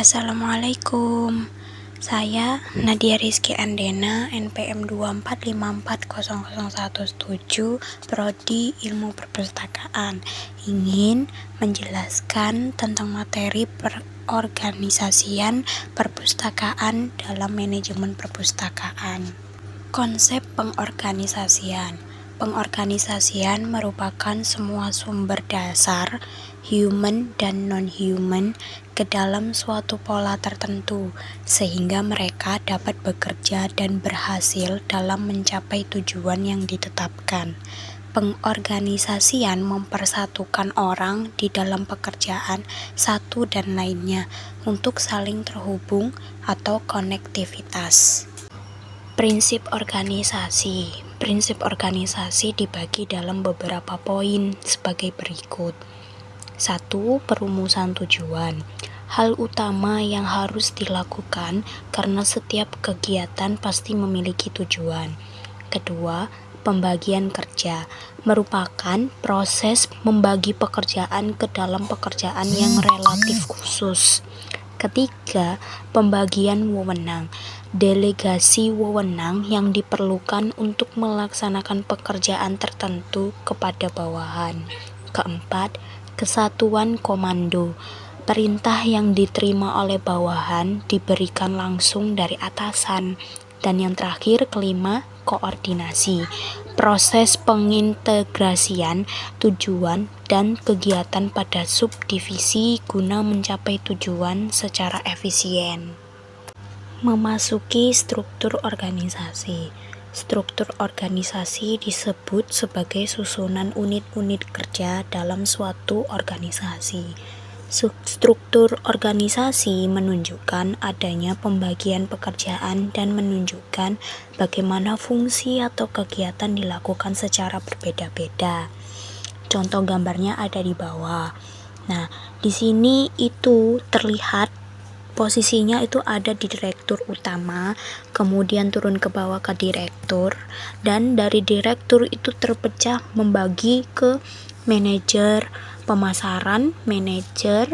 Assalamualaikum. Saya Nadia Rizky Andena, NPM 245400117, Prodi Ilmu Perpustakaan. Ingin menjelaskan tentang materi perorganisasian perpustakaan dalam manajemen perpustakaan. Konsep pengorganisasian. Pengorganisasian merupakan semua sumber dasar, human dan non-human, ke dalam suatu pola tertentu, sehingga mereka dapat bekerja dan berhasil dalam mencapai tujuan yang ditetapkan. Pengorganisasian mempersatukan orang di dalam pekerjaan satu dan lainnya untuk saling terhubung atau konektivitas. Prinsip organisasi. Prinsip organisasi dibagi dalam beberapa poin sebagai berikut. 1. Perumusan tujuan. Hal utama yang harus dilakukan karena setiap kegiatan pasti memiliki tujuan. Kedua, pembagian kerja merupakan proses membagi pekerjaan ke dalam pekerjaan yang relatif khusus. Ketiga, pembagian wewenang. Delegasi wewenang yang diperlukan untuk melaksanakan pekerjaan tertentu kepada bawahan. Keempat, kesatuan komando. Perintah yang diterima oleh bawahan diberikan langsung dari atasan. Dan yang terakhir, kelima, koordinasi. Proses pengintegrasian tujuan dan kegiatan pada subdivisi guna mencapai tujuan secara efisien. Memasuki struktur organisasi. Struktur organisasi disebut sebagai susunan unit-unit kerja dalam suatu organisasi. Struktur organisasi menunjukkan adanya pembagian pekerjaan dan menunjukkan bagaimana fungsi atau kegiatan dilakukan secara berbeda-beda. Contoh gambarnya ada di bawah. Nah, di sini itu terlihat posisinya itu ada di direktur utama, kemudian turun ke bawah ke direktur, dan dari direktur itu terpecah membagi ke manajer pemasaran, manajer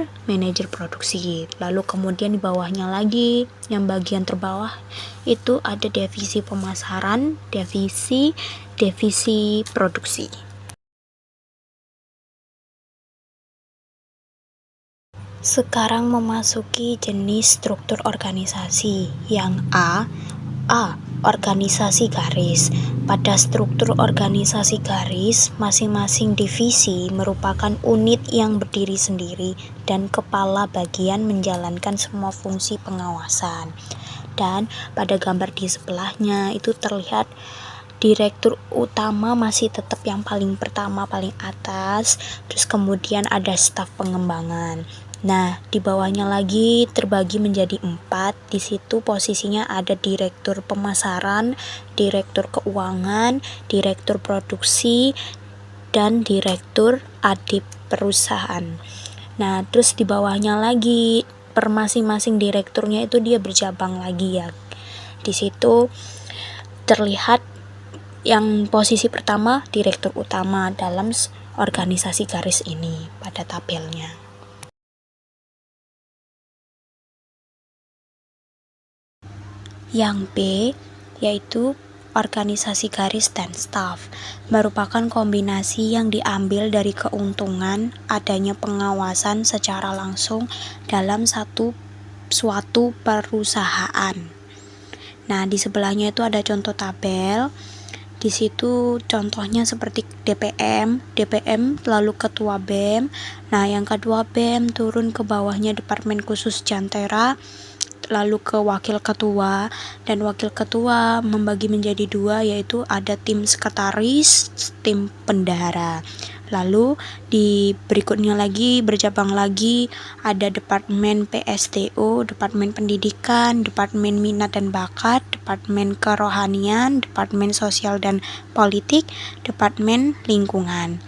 produksi. Lalu kemudian di bawahnya lagi, yang bagian terbawah itu ada divisi pemasaran, divisi produksi. Sekarang memasuki jenis struktur organisasi. Yang A. Organisasi garis. Pada struktur organisasi garis, masing-masing divisi merupakan unit yang berdiri sendiri dan kepala bagian menjalankan semua fungsi pengawasan. Dan pada gambar di sebelahnya itu terlihat direktur utama masih tetap yang paling pertama, paling atas, terus kemudian ada staf pengembangan. Nah, di bawahnya lagi terbagi menjadi 4. Di situ posisinya ada direktur pemasaran, direktur keuangan, direktur produksi, dan direktur adip perusahaan. Nah, terus di bawahnya lagi per masing-masing direkturnya itu dia bercabang lagi ya. Di situ terlihat yang posisi pertama direktur utama dalam organisasi garis ini pada tabelnya. Yang B yaitu organisasi garis dan staf, merupakan kombinasi yang diambil dari keuntungan adanya pengawasan secara langsung dalam suatu perusahaan. Nah, di sebelahnya itu ada contoh tabel. Di situ contohnya seperti DPM lalu ketua BEM. Nah, yang kedua BEM turun ke bawahnya Departemen Khusus Jantera, lalu ke wakil ketua, dan wakil ketua membagi menjadi 2, yaitu ada tim sekretaris, tim bendahara. Lalu di berikutnya lagi bercabang lagi ada Departemen PSDO, Departemen Pendidikan, Departemen Minat dan Bakat, Departemen Kerohanian, Departemen Sosial dan Politik, Departemen Lingkungan.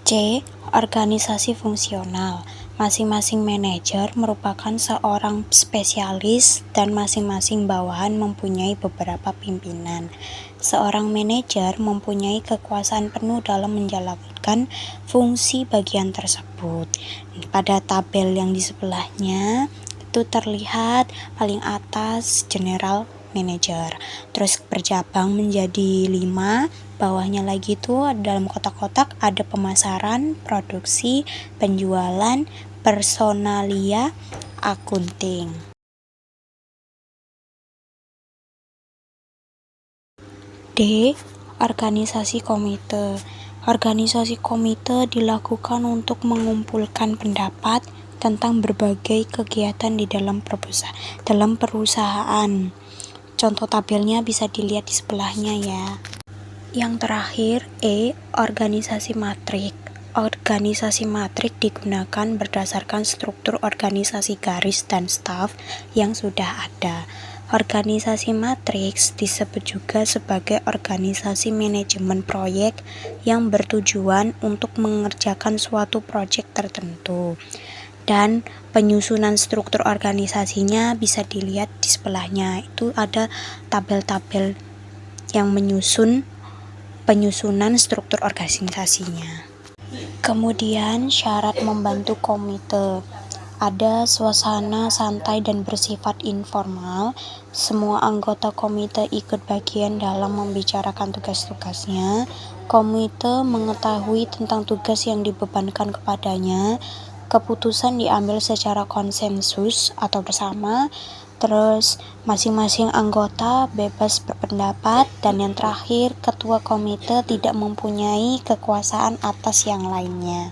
C. Organisasi fungsional. Masing-masing manajer merupakan seorang spesialis dan masing-masing bawahan mempunyai beberapa pimpinan. Seorang manajer mempunyai kekuasaan penuh dalam menjalankan fungsi bagian tersebut. Pada tabel yang di sebelahnya itu terlihat paling atas General Manager, terus bercabang menjadi 5. Bawahnya lagi itu dalam kotak-kotak ada pemasaran, produksi, penjualan, personalia, akunting. D. Organisasi komite. Organisasi komite dilakukan untuk mengumpulkan pendapat tentang berbagai kegiatan di dalam perusahaan. Contoh tabelnya bisa dilihat di sebelahnya ya. Yang terakhir, E. Organisasi matrik. Organisasi matrik digunakan berdasarkan struktur organisasi garis dan staf yang sudah ada. Organisasi matriks disebut juga sebagai organisasi manajemen proyek yang bertujuan untuk mengerjakan suatu proyek tertentu. Dan penyusunan struktur organisasinya bisa dilihat di sebelahnya. Itu ada tabel-tabel yang penyusunan struktur organisasinya. Kemudian syarat membantu komite. Ada suasana santai dan bersifat informal. Semua anggota komite ikut bagian dalam membicarakan tugas-tugasnya. Komite mengetahui tentang tugas yang dibebankan kepadanya. Keputusan diambil secara konsensus atau bersama. Terus masing-masing anggota bebas berpendapat, dan yang terakhir ketua komite tidak mempunyai kekuasaan atas yang lainnya.